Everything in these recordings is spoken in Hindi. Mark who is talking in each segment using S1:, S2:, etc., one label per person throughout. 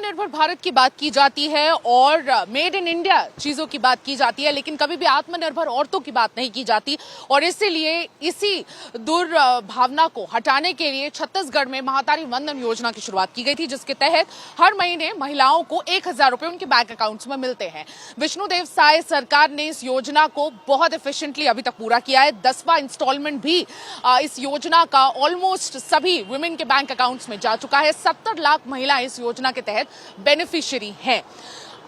S1: आत्मनिर्भर भारत की बात की जाती है और मेड इन इंडिया चीजों की बात की जाती है, लेकिन कभी भी आत्मनिर्भर औरतों की बात नहीं की जाती। और इसीलिए इसी दुर्भावना को हटाने के लिए छत्तीसगढ़ में महातारी वंदन योजना की शुरुआत की गई थी, जिसके तहत हर महीने महिलाओं को 1,000 रुपए उनके बैंक अकाउंट्स में मिलते हैं। विष्णुदेव साय सरकार ने इस योजना को बहुत एफिशिएंटली अभी तक पूरा किया है। 10वां इंस्टॉलमेंट भी इस योजना का ऑलमोस्ट सभी वुमेन के बैंक अकाउंट्स में जा चुका है। 70 लाख महिलाएं इस योजना के तहत बेनिफिशियरी हैं।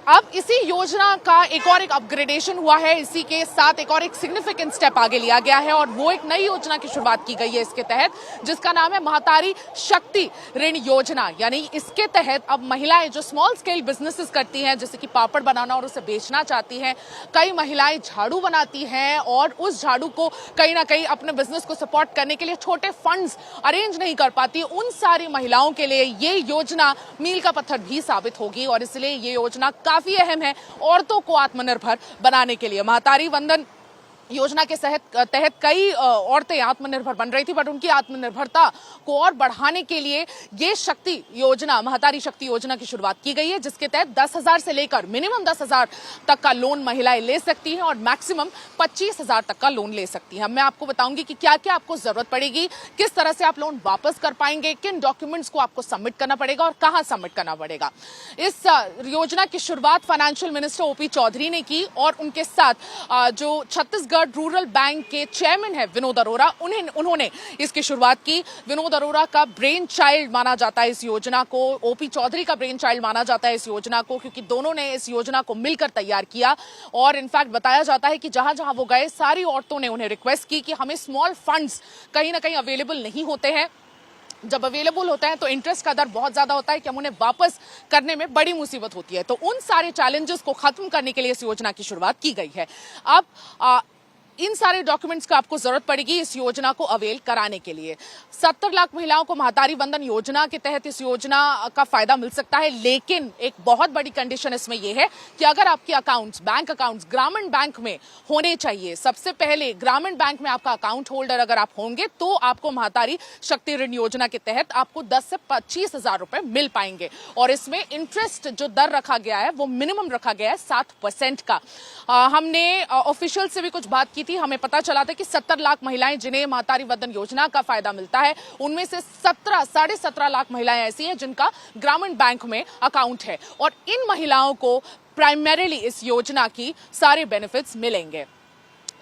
S1: अब इसी योजना का एक अपग्रेडेशन हुआ है। इसी के साथ एक सिग्निफिकेंट स्टेप आगे लिया गया है और वो एक नई योजना की शुरुआत की गई है इसके तहत, जिसका नाम है महातारी शक्ति ऋण योजना। यानी इसके तहत अब महिलाएं जो स्मॉल स्केल बिजनेसेस करती हैं, जैसे कि पापड़ बनाना और उसे बेचना चाहती हैं, कई महिलाएं झाड़ू बनाती हैं और उस झाड़ू को कहीं ना कहीं अपने बिजनेस को सपोर्ट करने के लिए छोटे फंड्स अरेंज नहीं कर पाती, उन सारी महिलाओं के लिए ये योजना मील का पत्थर भी साबित होगी। और इसलिए ये योजना काफी अहम है औरतों को आत्मनिर्भर बनाने के लिए। महातारी वंदन योजना के तहत कई औरतें आत्मनिर्भर बन रही थी, बट उनकी आत्मनिर्भरता को और बढ़ाने के लिए ये शक्ति योजना, महातारी शक्ति योजना की शुरुआत की गई है, जिसके तहत 10,000 से लेकर मिनिमम 10,000 तक का लोन महिलाएं ले सकती हैं और मैक्सिमम 25,000 तक का लोन ले सकती हैं। मैं आपको बताऊंगी कि क्या क्या आपको जरूरत पड़ेगी, किस तरह से आप लोन वापस कर पाएंगे, किन डॉक्यूमेंट्स को आपको सबमिट करना पड़ेगा और कहां सबमिट करना पड़ेगा। इस योजना की शुरुआत फाइनेंशियल मिनिस्टर ओपी चौधरी ने की और उनके साथ जो छत्तीसगढ़ रूरल बैंक के चेयरमैन है विनोद अरोरा, उन्होंने इसकी शुरुआत की। विनोद अरोरा का ब्रेन चाइल्ड माना जाता है इस योजना को, ओपी चौधरी का ब्रेन चाइल्ड माना जाता है इस योजना को, क्योंकि दोनों ने इस योजना को मिलकर तैयार किया। और इनफैक्ट बताया जाता है कि जहां जहां वो गए, सारी औरतों ने उन्हें रिक्वेस्ट की कि हमें स्मॉल फंड्स कहीं ना कहीं अवेलेबल नहीं होते हैं, जब अवेलेबल होता है तो इंटरेस्ट का दर बहुत ज्यादा होता है कि हम उन्हें वापस करने में बड़ी मुसीबत होती है। तो उन सारे चैलेंजेस को खत्म करने के लिए इस योजना की शुरुआत की गई है। अब इन सारे डॉक्यूमेंट्स का आपको जरूरत पड़ेगी इस योजना को अवेल कराने के लिए। 70 लाख महिलाओं को महातारी वंदन योजना के तहत इस योजना का फायदा मिल सकता है, लेकिन एक बहुत बड़ी कंडीशन इसमें यह है कि अगर आपके अकाउंट्स, बैंक अकाउंट्स ग्रामीण बैंक में होने चाहिए। सबसे पहले ग्रामीण बैंक में आपका अकाउंट होल्डर अगर आप होंगे तो आपको महातारी शक्ति ऋण योजना के तहत आपको 10 से 25,000 रुपए मिल पाएंगे। और इसमें इंटरेस्ट जो दर रखा गया है वो मिनिमम रखा गया है 7% का। हमने ऑफिशियल से भी कुछ बात की थी, हमें पता चला था कि 70 लाख महिलाएं जिन्हें महातारी वंदन योजना का फायदा मिलता है, उनमें से 17.5 लाख महिलाएं ऐसी हैं जिनका ग्रामीण बैंक में अकाउंट है और इन महिलाओं को प्राइमरीली इस योजना की सारे बेनिफिट्स मिलेंगे।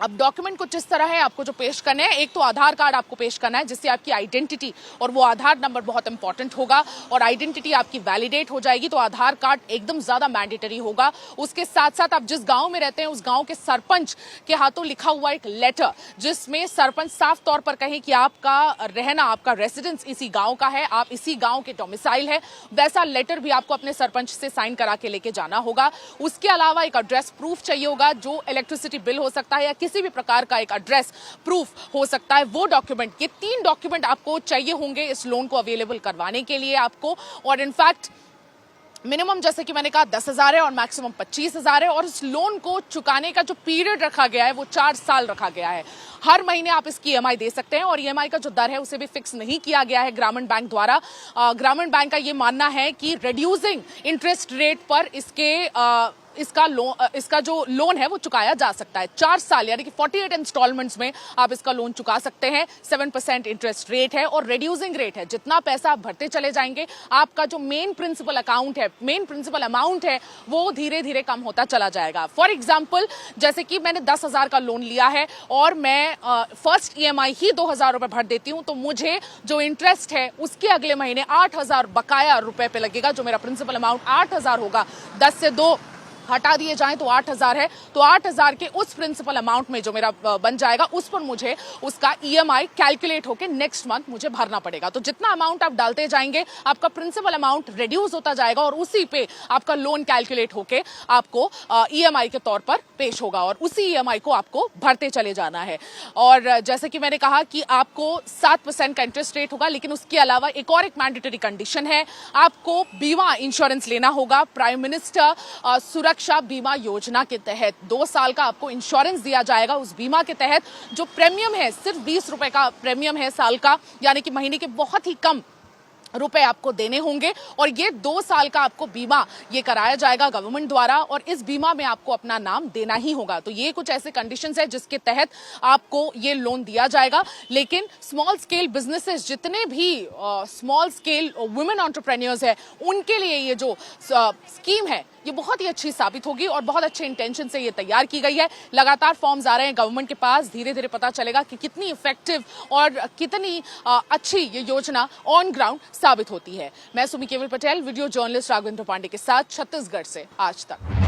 S1: अब डॉक्यूमेंट कुछ इस तरह है, आपको जो पेश करना है, एक तो आधार कार्ड आपको पेश करना है जिससे आपकी आइडेंटिटी और वो आधार नंबर बहुत इंपॉर्टेंट होगा और आइडेंटिटी आपकी वैलिडेट हो जाएगी, तो आधार कार्ड एकदम ज्यादा मैंडेटरी होगा। उसके साथ साथ आप जिस गांव में रहते हैं उस गांव के सरपंच के हाथों लिखा हुआ एक लेटर, जिसमें सरपंच साफ तौर पर कहे कि आपका रहना, आपका रेसिडेंस इसी गांव का है, आप इसी गांव के डोमिसाइल है, वैसा लेटर भी आपको अपने सरपंच से साइन करा के लेके जाना होगा। उसके अलावा एक एड्रेस प्रूफ चाहिए होगा, जो इलेक्ट्रिसिटी बिल हो सकता है या किसी भी प्रकार का एक एड्रेस प्रूफ हो सकता है, वो डॉक्यूमेंट, ये 3 डॉक्यूमेंट आपको चाहिए होंगे इस लोन को अवेलेबल करवाने के लिए आपको। और इनफैक्ट मिनिमम जैसे कि मैंने कहा 10,000 है और मैक्सिमम 25,000 है और इस लोन को चुकाने का जो पीरियड रखा गया है वो 4 साल रखा गया है। हर महीने आप इसकी ईएमआई दे सकते हैं और ईएमआई का जो दर है उसे भी फिक्स नहीं किया गया है ग्रामीण बैंक द्वारा। ग्रामीण बैंक का ये मानना है कि रिड्यूसिंग इंटरेस्ट रेट पर इसका जो लोन है वो चुकाया जा सकता है। 4 साल यानी कि 48 इंस्टॉलमेंट्स में आप इसका लोन चुका सकते हैं। 7% इंटरेस्ट रेट है और रिड्यूसिंग रेट है। जितना पैसा आप भरते चले जाएंगे, आपका जो मेन प्रिंसिपल अमाउंट है वो धीरे धीरे कम होता चला जाएगा। फॉर एग्जाम्पल, जैसे कि मैंने 10,000 का लोन लिया है और मैं फर्स्ट ईएमआई ही 2,000 रुपए भर देती हूं, तो मुझे जो इंटरेस्ट है उसके अगले महीने 8,000 बकाया रुपए पे लगेगा। जो मेरा प्रिंसिपल अमाउंट 8,000 होगा, 10 से 2 हटा दिए जाएं तो 8,000 है, तो 8,000 के उस प्रिंसिपल अमाउंट में जो मेरा बन जाएगा उस पर मुझे उसका ईएमआई कैलकुलेट होकर नेक्स्ट मंथ मुझे भरना पड़ेगा। तो जितना अमाउंट आप डालते जाएंगे आपका प्रिंसिपल अमाउंट रिड्यूस होता जाएगा और उसी पे आपका लोन कैलकुलेट होकर आपको ईएमआई के तौर पर पेश होगा और उसी ईएमआई को आपको भरते चले जाना है। और जैसे कि मैंने कहा कि आपको 7% का इंटरेस्ट रेट होगा, लेकिन उसके अलावा एक मैंडेटरी कंडीशन है, आपको बीमा इंश्योरेंस लेना होगा। प्राइम मिनिस्टर सुरक्षा बीमा योजना के तहत 2 साल का आपको इंश्योरेंस दिया जाएगा। उस बीमा के तहत जो प्रीमियम है सिर्फ 20 रुपए का प्रीमियम है साल का, यानी कि महीने के बहुत ही कम रुपए आपको देने होंगे और ये 2 साल का आपको बीमा ये कराया जाएगा गवर्नमेंट द्वारा और इस बीमा में आपको अपना नाम देना ही होगा। तो ये कुछ ऐसे कंडीशंस है जिसके तहत आपको ये लोन दिया जाएगा। लेकिन स्मॉल स्केल बिजनेसेस जितने भी स्मॉल स्केल वुमेन एंटरप्रेन्योर्स है उनके लिए ये जो स्कीम है ये बहुत ही अच्छी साबित होगी और बहुत अच्छे इंटेंशन से ये तैयार की गई है। लगातार फॉर्म्स आ रहे हैं गवर्नमेंट के पास, धीरे धीरे पता चलेगा कि कितनी इफेक्टिव और कितनी अच्छी ये योजना ऑन ग्राउंड साबित होती है। मैं सुमी केवल पटेल, वीडियो जर्नलिस्ट राघवेंद्र पांडे के साथ छत्तीसगढ़ से आज तक।